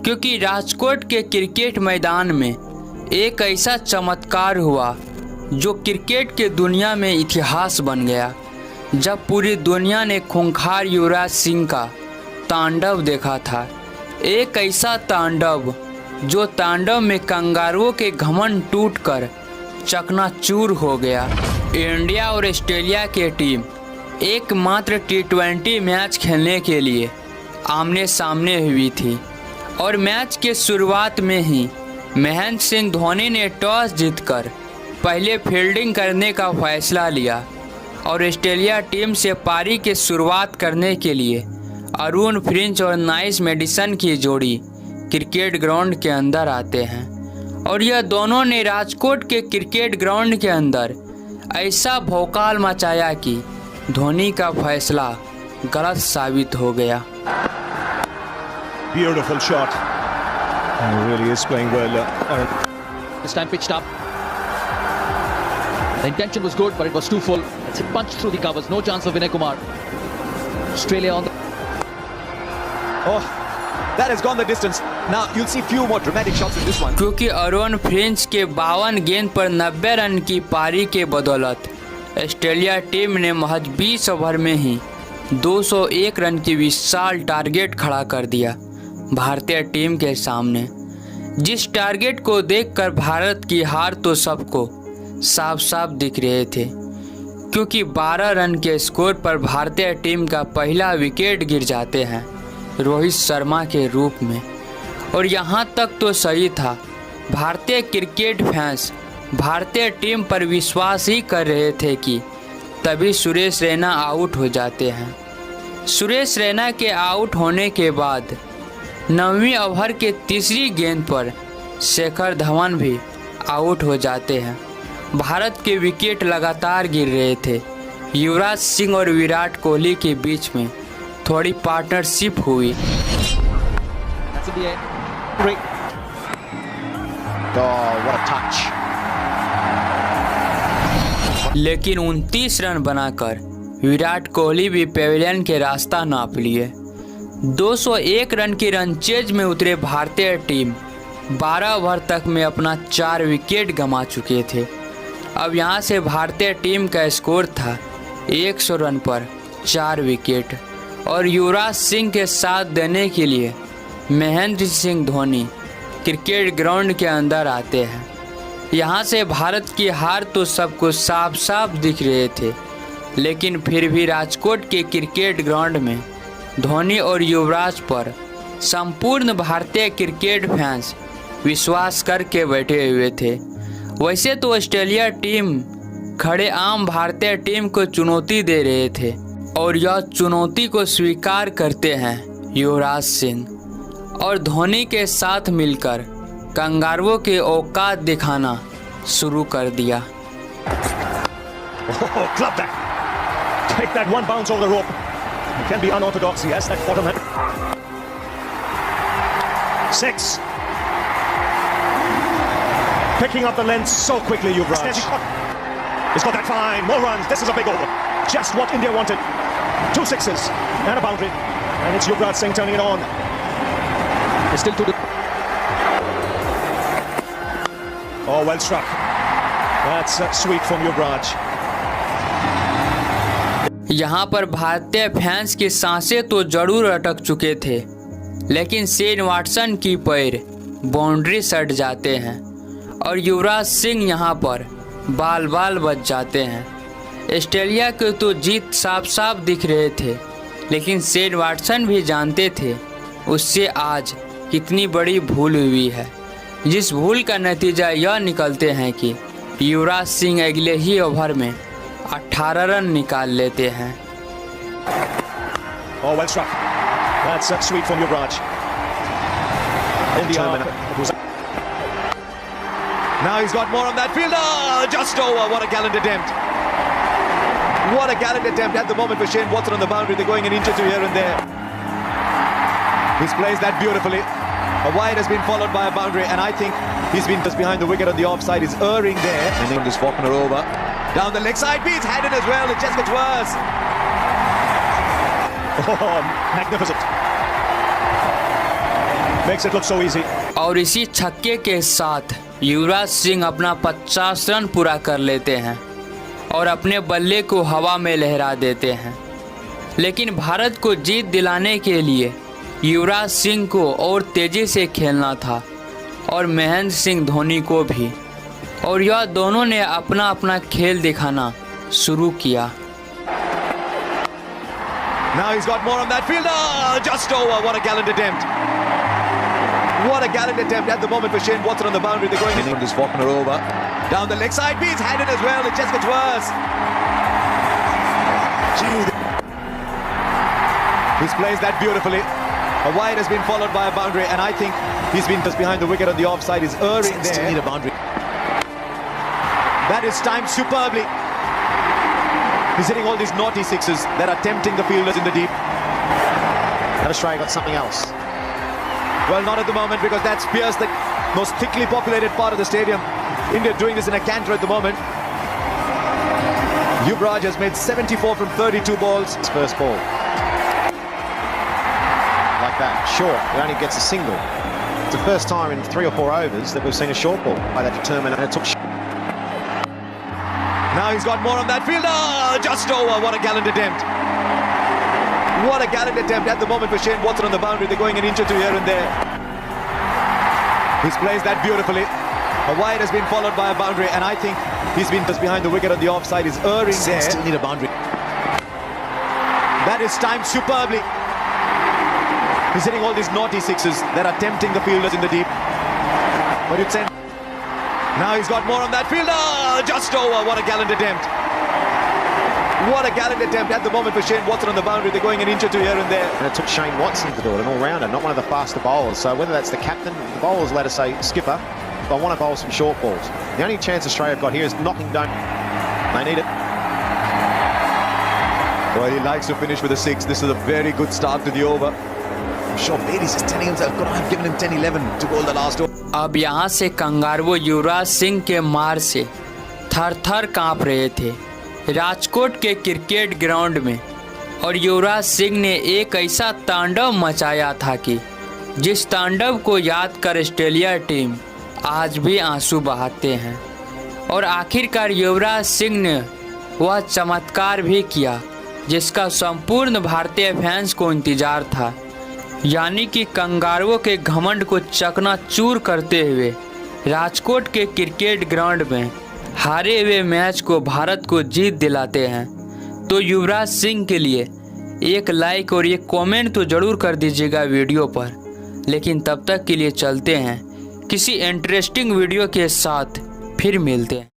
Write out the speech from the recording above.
क्योंकि राजकोट के क्रिकेट मैदान में एक ऐसा चमत्कार हुआ जो क्रिकेट के दुनिया में इतिहास बन गया। जब पूरी दुनिया ने खूंखार युवराज सिंह का तांडव देखा था, एक ऐसा तांडव जो तांडव में कंगारुओं के घमंड टूटकर चकनाचूर हो गया। इंडिया और ऑस्ट्रेलिया की टीम एकमात्र T20 मैच खेलने के लिए आमने सामने हुई थी और मैच के शुरुआत में ही महेंद्र सिंह धोनी ने टॉस जीतकर पहले फील्डिंग करने का फैसला लिया और ऑस्ट्रेलिया टीम से पारी की शुरुआत करने के लिए अरुण फिंच और नाइस मेडिसन की जोड़ी क्रिकेट ग्राउंड के अंदर आते हैं और यह दोनों ने राजकोट के क्रिकेट ग्राउंड के अंदर ऐसा भौकाल मचाया कि धोनी का फैसला गलत साबित हो गया। Beautiful shot. And he really is playing well. This time pitched up. The intention was good, but it was too full. It's a punch through the covers. No chance of Vinay Kumar. Australia on the... Oh, that has gone the distance. Now you'll see few more dramatic shots in this one. क्योंकि Arun Finch के 52 गेंद पर 90 run की पारी के बदौलत Australia team ने महज 20 ओवर में ही 201 रन की विशाल टारगेट खड़ा कर दिया भारतीय टीम के सामने। जिस टारगेट को देखकर भारत की हार तो सबको साफ साफ दिख रहे थे, क्योंकि 12 रन के स्कोर पर भारतीय टीम का पहला विकेट गिर जाते हैं रोहित शर्मा के रूप में। और यहाँ तक तो सही था, भारतीय क्रिकेट फैंस भारतीय टीम पर विश्वास ही कर रहे थे कि तभी सुरेश रैना आउट हो जाते हैं। सुरेश रैना के आउट होने के बाद 9वीं ओवर के तीसरी गेंद पर शिखर धवन भी आउट हो जाते हैं। भारत के विकेट लगातार गिर रहे थे। युवराज सिंह और विराट कोहली के बीच में थोड़ी पार्टनरशिप हुई। लेकिन 29 रन बनाकर विराट कोहली भी पेविलियन के रास्ता नाप लिए। 201 रन की रनचेज में उतरे भारतीय टीम 12 ओवर तक में अपना 4 विकेट गंवा चुके थे। अब यहां से भारतीय टीम का स्कोर था 100 रन पर 4 विकेट और युवराज सिंह के साथ देने के लिए महेंद्र सिंह धोनी क्रिकेट ग्राउंड के अंदर आते हैं। यहाँ से भारत की हार तो सबको साफ साफ दिख रहे थे, लेकिन फिर भी राजकोट के क्रिकेट ग्राउंड में धोनी और युवराज पर संपूर्ण भारतीय क्रिकेट फैंस विश्वास करके बैठे हुए थे। वैसे तो ऑस्ट्रेलिया टीम खड़े आम भारतीय टीम को चुनौती दे रहे थे और यह चुनौती को स्वीकार करते हैं युवराज सिंह और धोनी के साथ मिलकर कंगारुओं के औकात दिखाना शुरू कर दिया। Club that. Take that one bounce over the rope. It can be unorthodox. Yes, that bottom hand. 6. Picking up the length so quickly, Yuvraj. He's got that fine. More runs. This is a big over. Just what India wanted. 2 sixes and a boundary. And it's Yuvraj Singh turning it on. It's still to do. Oh, well struck. That's sweet from Yuvraj. यहाँ पर भारतीय fans की सांसें तो जरूर अटक चुके थे, लेकिन शेन वाटसन की पैर बाउंड्री सट जाते हैं और युवराज सिंह यहाँ पर बाल बाल बच जाते हैं। ऑस्ट्रेलिया को तो जीत साफ साफ दिख रहे थे, लेकिन शेन वाटसन भी जानते थे उससे आज कितनी बड़ी भूल हुई है, जिस भूल का नतीजा यह निकलते हैं कि युवराज सिंह अगले ही ओवर में 18 रन निकाल लेते हैं। Oh, well struck. That's sweet from Yuvraj. Now he's got more on that field. Oh, just over. What a gallant attempt. What a gallant attempt at the moment for Shane Watson on the boundary. They're going an inch or two here and there. He's placed that beautifully. A wide has been followed by a boundary, and I think he's been just behind the wicket on the offside. He's erring there. And then just Faulkner over. Down the leg side, beats headed as well. It just gets worse. Oh, magnificent. Makes it look so easy. और इसी छक्के के साथ युवराज सिंह अपना 50 run पूरा कर लेते हैं और अपने बल्ले को हवा में लहरा देते हैं। लेकिन भारत को जीत दिलाने के लिए युवराज सिंह को और तेज़ी से खेलना था और महेंद्र सिंह धोनी को भी, और यह दोनों ने अपना अपना खेल दिखाना शुरू किया। Now he's got more on that fielder. Just over. What a gallant attempt. What a gallant attempt at the moment for Shane Watson on the boundary. They're going in. Just walking her over. Down the leg side. Beats handed as well. It just gets worse. Gee. He's plays that beautifully. A wide has been followed by a boundary, and I think he's been just behind the wicket on the offside. He's erring there. Still need a boundary. That is timed superbly. He's hitting all these naughty sixes that are tempting the fielders in the deep. And Australia got something else. Well, not at the moment, because that's Pierce, the most thickly populated part of the stadium. India doing this in a canter at the moment. Yuvraj has made 74 from 32 balls. His first ball. Like that, short. It only gets a single. It's the first time in 3 or 4 overs that we've seen a short ball by that determined, and it took. Now he's got more on that fielder. Just over. What a gallant attempt. What a gallant attempt at the moment for Shane Watson on the boundary. They're going an inch or two here and there. He's plays that beautifully. A wide has been followed by a boundary, and I think he's been just behind the wicket on the offside. He's erring there. Still need a boundary. That is timed superbly. He's hitting all these naughty sixes that are tempting the fielders in the deep. But you'd say now he's got more on that fielder. Just over. What a gallant attempt. What a gallant attempt at the moment for Shane Watson on the boundary. They're going an inch or two here and there. And it took Shane Watson to do it, an all-rounder, not one of the faster bowlers. So whether that's the captain, the bowlers let us say skipper, but I want to bowl some short balls. The only chance Australia have got here is knocking down. They need it. Well, he likes to finish with a 6. This is a very good start to the over. I'm sure Bailey's just telling himself, God, I've given him 10-11 to bowl the last over. अब यहाँ से kangaroo Yuvraj Singh के मार से थर थर काँप रहे थे राजकोट के क्रिकेट ग्राउंड में, और युवराज सिंह ने एक ऐसा तांडव मचाया था कि जिस तांडव को याद कर ऑस्ट्रेलिया टीम आज भी आंसू बहाते हैं। और आखिरकार युवराज सिंह ने वह चमत्कार भी किया जिसका संपूर्ण भारतीय फैंस को इंतजार था, यानी कि कंगारुओं के घमंड को चकनाचूर करते हुए राजकोट के क्रिकेट ग्राउंड में हारे हुए मैच को भारत को जीत दिलाते हैं। तो युवराज सिंह के लिए एक लाइक और एक कमेंट तो ज़रूर कर दीजिएगा वीडियो पर। लेकिन तब तक के लिए चलते हैं, किसी इंटरेस्टिंग वीडियो के साथ फिर मिलते हैं।